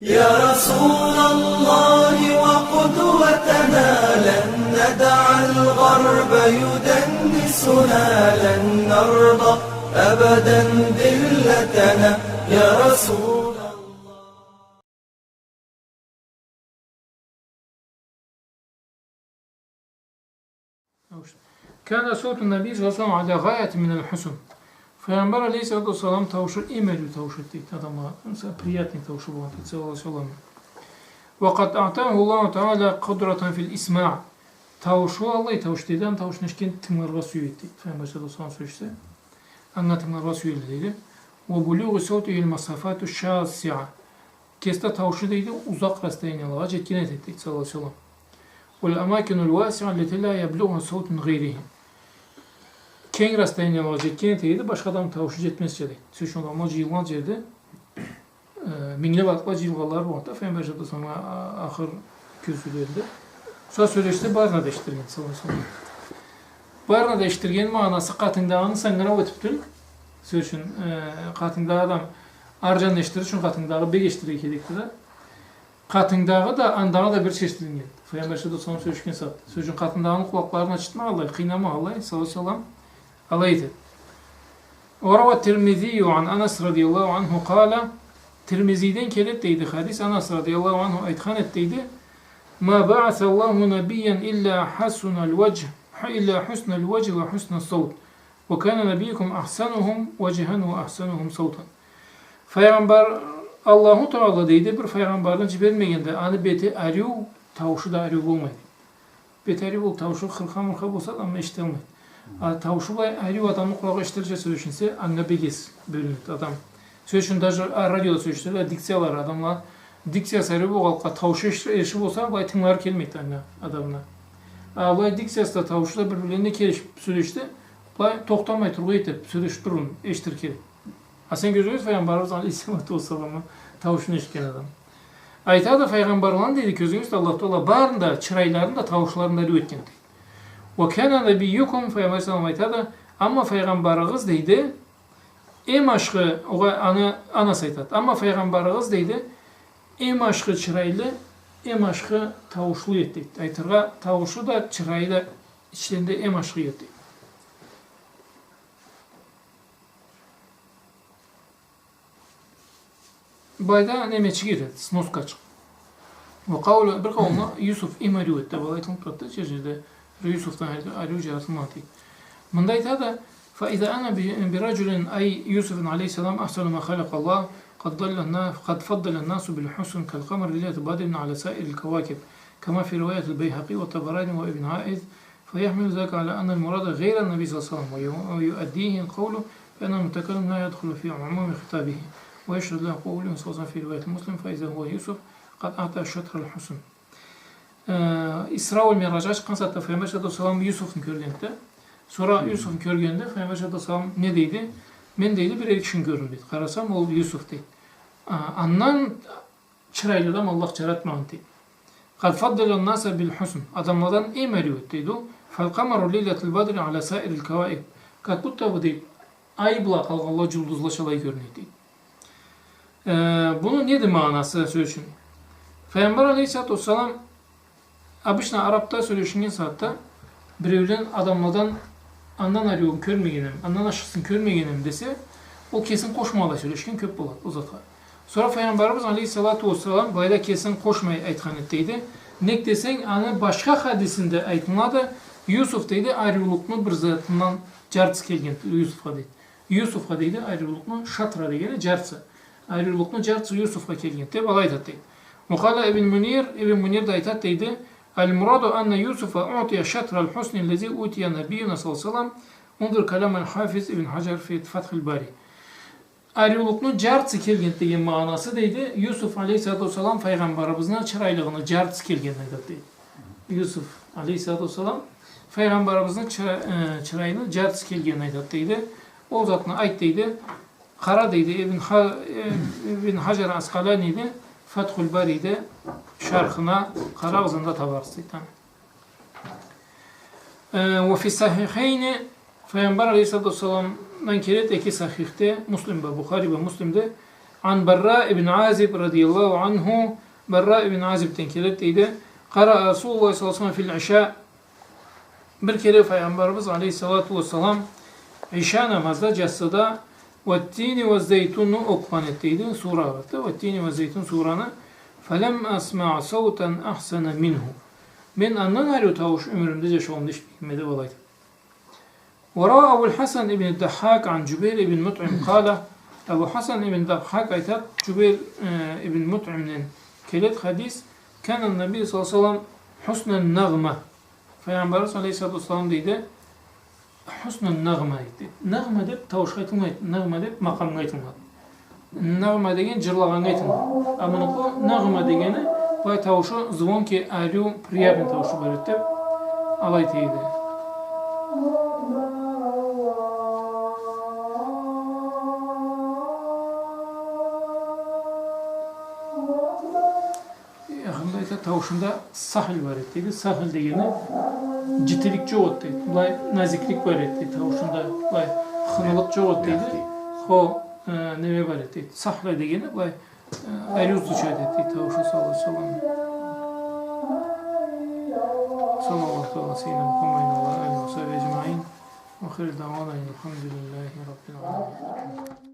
يا رسول الله وقدوتنا لن ندع الغرب يدنسنا لن نرضى أبدا ذلتنا يا رسول كان صوت النبي صلى الله عليه وسلم على غاية من الحسن. Peygamber aleyhissalatu vesselam tavuşu emelü tavuşu etti adamla. Mesela priyatni tavuşu bu antik sallallahu aleyhi ve sellem. Ve kad a'tahu Allahu Teala kudratan fil isma'. Tavuşu Allah'ı tavuşu dedi. Tavuşu neşken tımlarga suyu etti. Peygamber sallallahu aleyhi ve sellem söyleşti. Anna tımlarga suyu dedi. Ve buluğu savtihil masafatu şasi'a. Kesta tavuşu dedi. Uzak rastaynalığa cetkinet etti sallallahu aleyhi ve sellem. Vel amakinul vasi'a leti la yebluğu savtun gayrihi. Keng rastaynalığa cetkinet etti. Başka adam tavuşu cetmez dedi. Söşün olma cıyılgan dedi. Mingle bakla cıyılgalar bu anda. Peygamber sallallahu aleyhi ve sellem ahır kürsülerinde. Sonra söyleşti barına değiştirgen sallallahu aleyhi ve sellem. Barına değiştirgen manası katındağını sangana ötüptün. Söşün katındağı adam arcan değiştirir. Çünkü katındağı bir geçtirir kedikti de. Katındağı da andağı da bir çeşitliğin geldi. Peygamber sallallahu aleyhi ve sellem söyleşken sattı. Söşün katındağının kulaklarını açıtma Allah'ı, kıynama Allah'ı sallallahu aleyhi ve sellem alaydı. وروى الترمذي عن أنس رضي الله عنه قال Tirmizi'den keretteydi hadis. Anas radıyallahu anhu aytkan etteydi. Ma ba'asallahu nebiyyen illa hasunal vecih illa husnal vecih ve husnal savt. Ve kana nebiyukum ahsanuhum vecihan ve ahsanuhum savtan. Peygamber Allahu Teala deydi bir peygamberden cibermegende anı beti ariu tavuşu da ariu olmaydı. Beti ariu tavuşu kırka mırka bolsa ama işitelmeydi. Tavuşu ariu adamın kulağı iştirce söyleşinse anne begiz bölünürdü adam. Söylüşün da radyoda söylüştürler, diksiyalar adamlar. Diksiya sarı bu halka tavuşu erişip olsa bu tınlar kelmeydi adamına. Bu diksiyası da tavuşla birbirlerine kelişip söylüştü. Bu toktamayı turgu etip söylüştürün, eştir keli. Sen gözünüz Peygamberimiz Aleyhisselatü Vesselam'ı tavuşunu eşken adam. Ayta da Peygamber'lan dedi gözünüz de Allah Teala barında, çıraylarında, tavuşlarında rüvetken. Ve kana nebiyyukum Peygamber Aleyhisselam ayta da ama Peygamberimiz dedi em aşkı, ana saytat. Ama Peygamberimiz deydi, em aşkı çıraylı, em aşkı tavuşlu etti. Aytırga tavuşu da çıraylı içlerinde em aşkı etti. Bayda nemeçi girdi, snos kaçık. Ve kavlu, bir kavluna Yusuf imariu etti. Balaytın prattı, çeşirde Yusuf'tan ariu caratını atı. Mındayta da فإذا أنا برجل أي يوسف عليه السلام أحسن ما خلق الله قد فضل الناس بالحسن كالقمر ليلة بدر على سائر الكواكب كما في رواية البيهقي والطبراني وابن عائذ فيحمل ذلك على أن المراد غير النبي صلى الله عليه وسلم ويؤديه القول بأن المتكلم لا يدخل في عموم خطابه ويشهد له قوله صلى الله عليه وسلم في رواية المسلم فإذا هو يوسف قد أعطى شطر الحسن İsra ve Miraç'a çıkan satta Peygamber sallallahu aleyhi ve sellem Yusuf'un körlüğünde. Sonra Yusuf'un körgünde Peygamber sallallahu aleyhi ve sellem ne deydi? Men deydi bir erkişin görün deydi. Karasam o Yusuf deydi. Andan çıraylı adam Allah çaratmağın deydi. Kad faddelan nasa bil husn. Adamlardan emeliyor deydi o. Fal kamaru leyletil badri ala sairil kavaib. Kad bu tabi deydi. Ay bula kalgalla cülduzla çalay görünüyor deydi. Bunun nedir manası söyleşin? Peygamber aleyhissalatu vesselam abişna Arap'ta söyleşingen saatte bir evlen adamlardan andan arıyorum körmeyenim, andan aşıksın körmeyenim dese o kesin koşmağla söyleşken köp bular uzatlar. Sonra Peygamberimiz Aleyhissalatu vesselam bayda kesin koşmayı aytkan ettiydi. Nek desen anı başka hadisinde aytına da Yusuf deydi ayrılıklı bir zatından cartsı kelgen Yusuf'a deydi. Yusuf'a deydi ayrılıklı şatra deydi cartsı. Ayrılıklı cartsı Yusuf'a kelgen deydi balaytat deydi. Mukalla İbn Münir de aytat deydi. المراد أن يوسف أعطي شطر الحسن الذي أوتي نبينا صلى الله عليه وسلم انظر كلام الحافظ ابن حجر في فتح الباري. Ayrılıklı cartsı kelgen degan manası deydi. Yusuf aleyhissalatu vesselam peygamberimizin çıraylığını cartsı kelgen deydi. Yusuf aleyhissalatu vesselam peygamberimizin çırayını cartsı kelgen deydi. O zatına ait deydi. Kara deydi İbn Hacer Asqalani'de Fethül Bari'de şarkına kara ağzında tabarsıydı. Ve fi sahiheyni Peygamber Aleyhisselatü Vesselam'dan keret iki sahihte Müslim ve Bukhari ve Müslim'de An Barra ibn Azib radıyallahu anhu, Barra ibn Azib'ten keletteydi. Kara Resulullah sallallahu aleyhi ve sellem fil işa. Bir kere Peygamberimiz aleyhissalatu vesselam İşa namazda cassada vettini ve zeytunu okuman ettiydi. Sura vardı. Vettini ve zeytun suranı felem asma' savtan ahsana minhu. Ben annan arıyor tavuş ömrümde yaşamda hiç bilmedi olaydı. Ve rawa Ebu'l Hasan ibn Dahhak an Cübeyr ibn Mut'im kâle Ebu Hasan ibn Dahhak aytat Cübeyr ibn Mut'im'den kelet hadis kânen Nebi sallallahu aleyhi ve sellem husnen nağme. Peygamberimiz aleyhissalatu vesselam deydi husnun nağma deydi. Nağma deb tavuşqa aytılmaydı. Nağma deb maqamga aytılmadı. Nağma degen jırlaganga aytılmadı. Ama bu nağma degeni bu tavuşu zvonki aryu приятный tavuşu barет deb alay deydi. Yaxında ise tavuşunda sahil barет deydi. Sahil degeni ciddilik çok deydi. Bulay naziklik var etti tavuşunda. Bulay xınılık çok deydi. O neme var etti. Sahla degeni bulay ayrız düşer etti tavuşu sallallahu aleyhi ve sellem. Sallallahu aleyhi ve sellem Muhammedin ve aleyhi ve sellem ecmaîn. Ve khir davana elhamdülillahi rabbil âlemin.